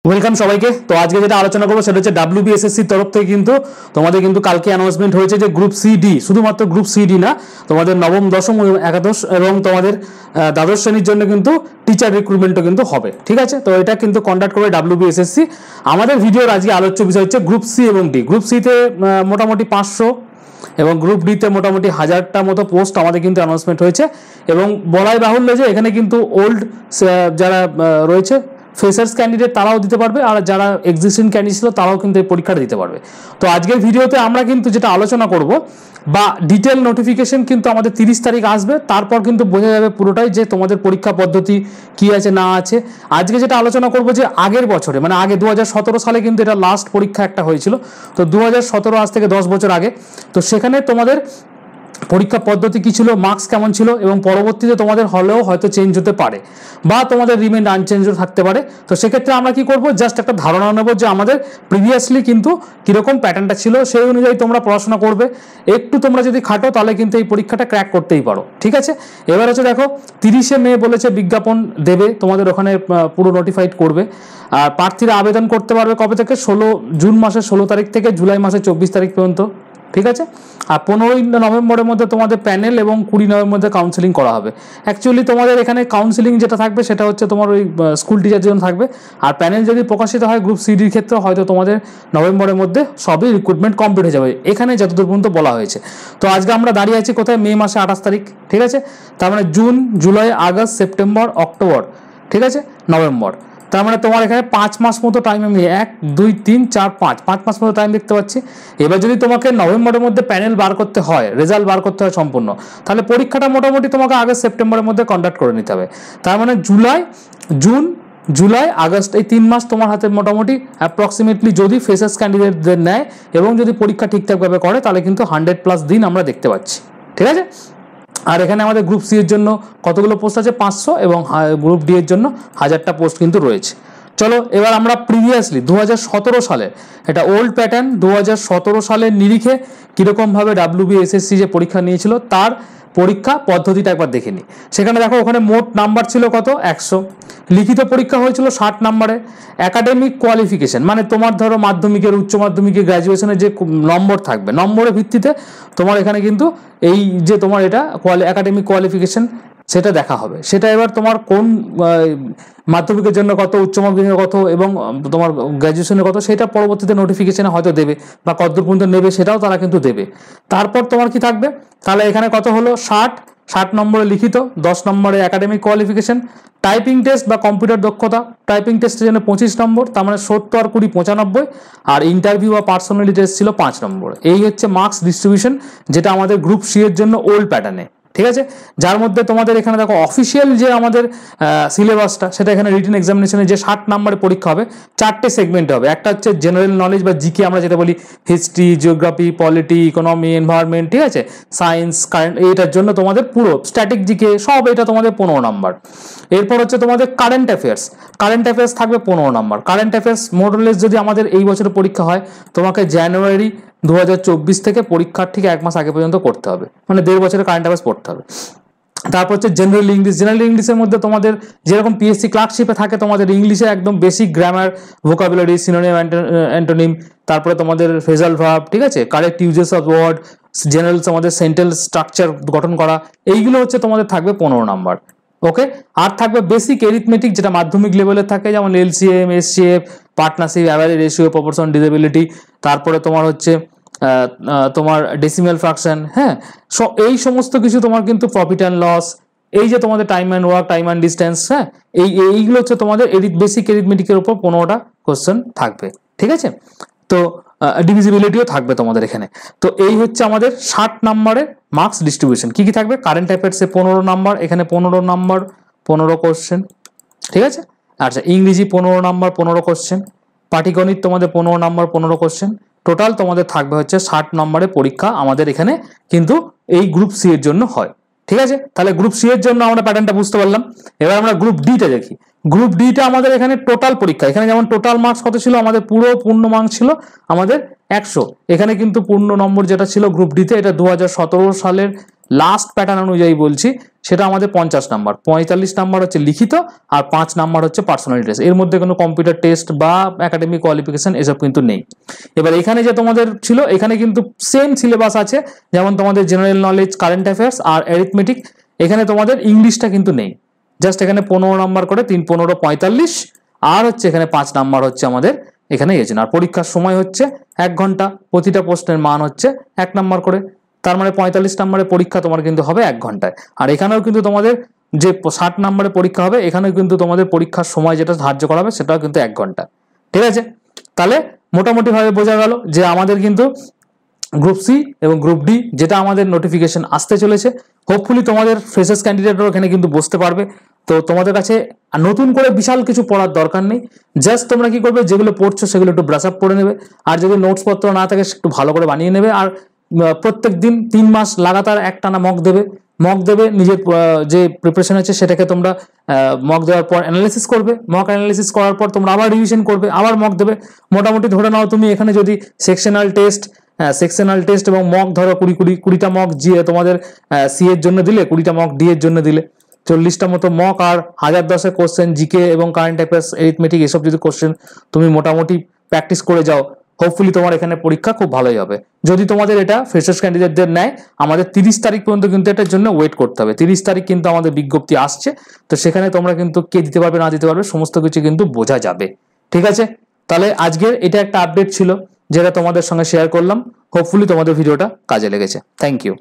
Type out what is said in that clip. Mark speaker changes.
Speaker 1: Welcome সবাইকে। তো আজকে যেটা আলোচনা করবো সেটা হচ্ছে ডাব্লিউবিএসএসসির তরফ থেকে কিন্তু তোমাদের কিন্তু কালকে অ্যানাউন্সমেন্ট হয়েছে যে গ্রুপ সি ডি, শুধুমাত্র গ্রুপ সি ডি না, তোমাদের নবম দশম একাদশ এবং তোমাদের দ্বাদশ শ্রেণীর জন্য কিন্তু টিচার রিক্রুটমেন্টও কিন্তু হবে। ঠিক আছে, তো এটা কিন্তু কন্ডাক্ট করবে ডাব্লিউবিএসএসসি। আমাদের ভিডিওর আজকে আলোচ্য বিষয় হচ্ছে গ্রুপ সি এবং ডি। গ্রুপ সিতে মোটামুটি 500 এবং গ্রুপ ডিতে মোটামুটি 1000টা মতো পোস্ট আমাদের কিন্তু অ্যানাউন্সমেন্ট হয়েছে। এবং বলাই বাহুল্য যে এখানে কিন্তু ওল্ড যারা রয়েছে ফ্রেশার্স ক্যান্ডিডেট তারাও দিতে পারবে, আর যারা এক্সিস্টিং ক্যান্ডিডেট ছিল তারাও কিন্তু এই পরীক্ষাটা দিতে পারবে। তো আজকের ভিডিওতে আমরা কিন্তু যেটা আলোচনা করব বা ডিটেল নোটিফিকেশন কিন্তু আমাদের 30 তারিখ আসবে, তারপর কিন্তু বোঝা যাবে পুরোটাই যে তোমাদের পরীক্ষা পদ্ধতি কি আছে না আছে। আজকে যেটা আলোচনা করব যে আগের বছরে মানে আগে 2017 সালে কিন্তু এটা লাস্ট পরীক্ষা একটা হয়েছিল। তো 2017 আজ থেকে 10 বছর আগে, তো সেখানে তোমাদের পরীক্ষা পদ্ধতি কী ছিল, মার্কস কেমন ছিল, এবং পরবর্তীতে তোমাদের হলেও হয়তো চেঞ্জ হতে পারে বা তোমাদের রিমেইন আনচেঞ্জও থাকতে পারে। তো সেক্ষেত্রে আমরা কি করব, জাস্ট একটা ধারণা নেব যে আমাদের প্রিভিয়াসলি কিন্তু কীরকম প্যাটার্নটা ছিল, সেই অনুযায়ী তোমরা পড়াশোনা করবে। একটু তোমরা যদি খাটো তাহলে কিন্তু এই পরীক্ষাটা ক্র্যাক করতেই পারো। ঠিক আছে, এবার হচ্ছে দেখো 30শে মে বলেছে বিজ্ঞাপন দেবে, তোমাদের ওখানে পুরো নোটিফাইড করবে। আর প্রার্থীরা আবেদন করতে পারবে কবে থেকে, জুন মাসের 16 তারিখ থেকে জুলাই মাসের 24 তারিখ পর্যন্ত। ঠিক আছে, আর 15ই নভেম্বরের মধ্যে তোমাদের প্যানেল এবং 20 নভেম্বরের মধ্যে কাউন্সেলিং করা হবে। অ্যাকচুয়ালি তোমাদের এখানে কাউন্সেলিং যেটা থাকবে সেটা হচ্ছে তোমার ওই স্কুল টিচার জন্য থাকবে, আর প্যানেল যদি প্রকাশিত হয় গ্রুপ সিডির ক্ষেত্রে হয়তো তোমাদের নভেম্বরের মধ্যে সবই রিক্রুটমেন্ট কমপ্লিট হয়ে যাবে, এখানে যতদূর পর্যন্ত বলা হয়েছে। তো আজকে আমরা দাঁড়িয়ে আছি কোথায়, মে মাসে 28 তারিখ। ঠিক আছে, তার মানে June, July, August, September, October, ঠিক আছে, নভেম্বর। তার মানে তোমার এখানে 5 মাস মতো টাইম, আমি 1 2 3 4 5 মাস মতো টাইম দেখতে পাচ্ছি। এবার যদি তোমাকে নভেম্বরের মধ্যে প্যানেল বার করতে হয়, রেজাল্ট বার করতে হয় সম্পূর্ণ, তাহলে পরীক্ষাটা মোটামুটি তোমাকে আগস্ট সেপ্টেম্বরের মধ্যে কন্ডাক্ট করে নিতে হবে। তার মানে জুন জুলাই আগস্ট এই 3 মাস তোমার হাতে মোটামুটি অ্যাপ্রক্সিমেটলি, যদি ফ্রেশার্স ক্যান্ডিডেটদের নেয় এবং যদি পরীক্ষা ঠিকঠাকভাবে করে তাহলে কিন্তু 100+ দিন আমরা দেখতে পাচ্ছি। ঠিক আছে, আর এখানে আমাদের গ্রুপ সি এর জন্য কতগুলো পোস্ট আছে, 500, এবং গ্রুপ ডি এর জন্য 1000টা পোস্ট কিন্তু রয়েছে। চলো এবার আমরা প্রিভিয়াসলি 2017 সালে, এটা ওল্ড প্যাটার্ন, 2017 সালের নিরিখে কীরকমভাবে ডাব্লিউবিএসএসসি যে পরীক্ষা নিয়েছিল তার পরীক্ষা পদ্ধতিটা একবার দেখে নিই। সেখানে দেখো ওখানে মোট নাম্বার ছিল কত, 100। লিখিত পরীক্ষা হয়েছিল 60 নম্বরে। একাডেমিক কোয়ালিফিকেশন মানে তোমার ধরো মাধ্যমিকের, উচ্চ মাধ্যমিকের, গ্র্যাজুয়েশনের যে নম্বর থাকবে, নম্বরের ভিত্তিতে তোমার এখানে কিন্তু এই যে তোমার এটা একাডেমিক কোয়ালিফিকেশন সেটা দেখা হবে। সেটা এবার তোমার কোন মাধ্যমিকের জন্য কত, উচ্চ মাধ্যমিকের কত এবং তোমার গ্র্যাজুয়েশনের কত, সেটা পরবর্তীতে নোটিফিকেশনে হয়তো দেবে বা কতদূর পর্যন্ত নেবে সেটাও তারা কিন্তু দেবে। তারপর তোমার কি থাকবে, তাহলে এখানে কত হলো, 60 নম্বরে লিখিত, 10 নম্বরে একাডেমিক কোয়ালিফিকেশন। টাইপিং টেস্ট বা কম্পিউটার দক্ষতা, টাইপিং টেস্টের জন্য 25 নম্বর, তার মানে 70 আর 20 95। আর ইন্টারভিউ বা পার্সোনালিটি টেস্ট ছিল 5 নম্বর। এই হচ্ছে মার্কস ডিস্ট্রিবিউশন, যেটা আমাদের গ্রুপ সি এর জন্য ওল্ড প্যাটার্নে। ঠিক আছে, যার মধ্যে তোমাদের এখানে দেখো অফিসিয়াল যে আমাদের সিলেবাসটা, সেটা এখানে রিটেন এক্সামিনেশনে যে 60 নম্বরের পরীক্ষা হবে, 4টে সেগমেন্টে হবে। একটা হচ্ছে জেনারেল নলেজ বা জিকে, আমরা যেটা বলি history, geography, polity, economy, environment, ঠিক আছে, সায়েন্স, কারেন্ট, এইটার জন্য তোমাদের পুরো স্ট্যাটিক জিকে সব, এটা তোমাদের 15 নম্বর। এরপর হচ্ছে তোমাদের কারেন্ট অ্যাফেয়ার্স থাকবে 15 নম্বর। কারেন্ট অ্যাফেয়ার্স মোরলেস যদি আমাদের এই বছরের পরীক্ষা হয়, তোমাকে জানুয়ারি 2024 থেকে পরীক্ষার ঠিক 1 মাস আগে পর্যন্ত করতে হবে, মানে 1.5 বছরের কারেন্ট অ্যাফেয়ার্স পড়তে হবে। তারপর হচ্ছে জেনারেল ইংলিশের মধ্যে তোমাদের যেরকম পিএসসি ক্লার্কশিপে থাকে, তোমাদের ইংলিশে একদম basic grammar, vocabulary, synonym, antonym, তারপরে তোমাদের ফ্রেজাল ভার্ব, ঠিক আছে, correct usages of word, general আমাদের সেন্টেন্স স্ট্রাকচার গঠন করা, এইগুলো হচ্ছে তোমাদের থাকবে 15 নম্বর। ওকে, আর থাকবে বেসিক এরিথমেটিক, যেটা মাধ্যমিক লেভেলের থাকে, যেমন LCM, SCF, partnership, average ratio, proportion, disability. তারপরে তোমার হচ্ছে তোমার ডেসিমাল ফ্র্যাকশন, হ্যাঁ, এই সমস্ত কিছু তোমার কিন্তু প্রফিট অ্যান্ড লস, এই যে তোমাদের time and work, time and distance, হ্যাঁ, এইগুলো হচ্ছে তোমাদের বেসিক এরিথমেটিকের উপর 15টা কোশ্চেন থাকবে। ঠিক আছে, তো ডিভিজিবিলিটিও থাকবে তোমাদের এখানে। তো এই হচ্ছে আমাদের 60 নম্বরের মার্কস ডিস্ট্রিবিউশন। কি কি থাকবে, কারেন্ট অ্যাফেয়ার্সে 15 নম্বর, এখানে 15 নম্বর 15 কোশ্চেন। ঠিক আছে, আচ্ছা, ইংরেজি 15 নম্বর 15 কোশ্চেন, পাটিগণিত তোমাদের 15 নম্বর 15 কোশ্চেন। টোটাল তোমাদের থাকবে হচ্ছে 60 নম্বরের পরীক্ষা আমাদের এখানে কিন্তু এই গ্রুপ সি এর জন্য হয়। ঠিক আছে, তাহলে গ্রুপ সি এর জন্য আমরা প্যাটার্নটা বুঝতে পারলাম। এবার আমরা গ্রুপ ডিটা দেখি। গ্রুপ ডিটা আমাদের এখানে টোটাল পরীক্ষা, এখানে যেমন টোটাল মার্কস কত ছিল, আমাদের পুরো পূর্ণ মার্কস ছিল আমাদের 100। এখানে কিন্তু পূর্ণ নম্বর যেটা ছিল গ্রুপ ডিতে, এটা 2017 সালের লাস্ট প্যাটার্ন অনুযায়ী বলছি, সেটা আমাদের 50 নাম্বার, 45 নাম্বার হচ্ছে লিখিত, আর 5 নাম্বার হচ্ছে পার্সোনাল টেস্ট। এর মধ্যে কোনো কম্পিউটার টেস্ট বা একাডেমিক কোয়ালিফিকেশন এসব কিন্তু নেই। এবার এখানে যে তোমাদের ছিল, এখানে কিন্তু সেম সিলেবাস আছে, যেমন তোমাদের জেনারেল নলেজ, কারেন্ট অ্যাফেয়ার্স আর অ্যারিথমেটিক। এখানে তোমাদের ইংলিশটা কিন্তু নেই, জাস্ট এখানে 15 নাম্বার করে, 3 15 45, আর হচ্ছে এখানে 5 নাম্বার হচ্ছে আমাদের এখানে এসেছে। আর পরীক্ষার সময় হচ্ছে 1 ঘন্টা, প্রতিটা প্রশ্নের মান হচ্ছে 1 নাম্বার করে, তার মানে 45 নাম্বারের পরীক্ষা তোমার কিন্তু হবে 1 ঘন্টায়। আর এখানেও কিন্তু তোমাদের যে 60 নাম্বারের পরীক্ষা হবে, এখানেও কিন্তু তোমাদের পরীক্ষার সময় যেটা ধার্য করা হবে সেটাও কিন্তু 1 ঘন্টা। ঠিক আছে, তাহলে মোটামুটি ভাবে বোঝা গেল যে আমাদের কিন্তু গ্রুপ সি এবং গ্রুপ ডি যেটা আমাদের নোটিফিকেশন আসতে চলেছে, হোপফুলি তোমাদের ফ্রেশার্স ক্যান্ডিডেটরা এখানে কিন্তু বসতে পারবে। তো তোমাদের কাছে নতুন করে বিশাল কিছু পড়ার দরকার নেই, জাস্ট তোমরা কি করবে, যেগুলো পড়ছো সেগুলো একটু ব্রাশ আপ করে নেবে, আর যদি নোটস পত্র না থাকে একটু ভালো করে বানিয়ে নেবে। আর প্রত্যেক দিন 3 মাস লাগাতার একটানা মক দেবে, নিজের যে প্রিপারেশন আছে সেটাকে তোমরা মক দেওয়ার পর অ্যানালিসিস করবে, মক অ্যানালিসিস করার পর তোমরা আবার রিভিশন করবে, আবার মক দেবে। মোটামুটি ধরে নাও তুমি এখানে যদি সেকশনাল টেস্ট এবং মক ধরো 20টা মক তোমাদের সি এর জন্য দিলে, 20টা মক ডি এর জন্য দিলে, 40টা মতো মক, আর 1010 কোশ্চেন জিকে এবং কারেন্ট অ্যাফেয়ার্স, অ্যারিথমেটিক এসব যদি কোশ্চেন তুমি মোটামুটি প্র্যাকটিস করে যাও, হোপফুলি তোমার এখানে পরীক্ষা খুব ভালোই হবে। যদি তোমাদের এটা ফ্রেশার্স ক্যান্ডিডেটদের নেয়, আমাদের 30 তারিখ পর্যন্ত কিন্তু এটার জন্য ওয়েট করতে হবে। 30 তারিখ কিন্তু আমাদের বিজ্ঞপ্তি আসছে, তো সেখানে তোমরা কিন্তু কে দিতে পারবে না দিতে পারবে সমস্ত কিছু কিন্তু বোঝা যাবে। ঠিক আছে, তাহলে আজকের এটা একটা আপডেট ছিল যেটা তোমাদের সঙ্গে শেয়ার করলাম। হোপফুলি তোমাদের ভিডিওটা কাজে লেগেছে। Thank you.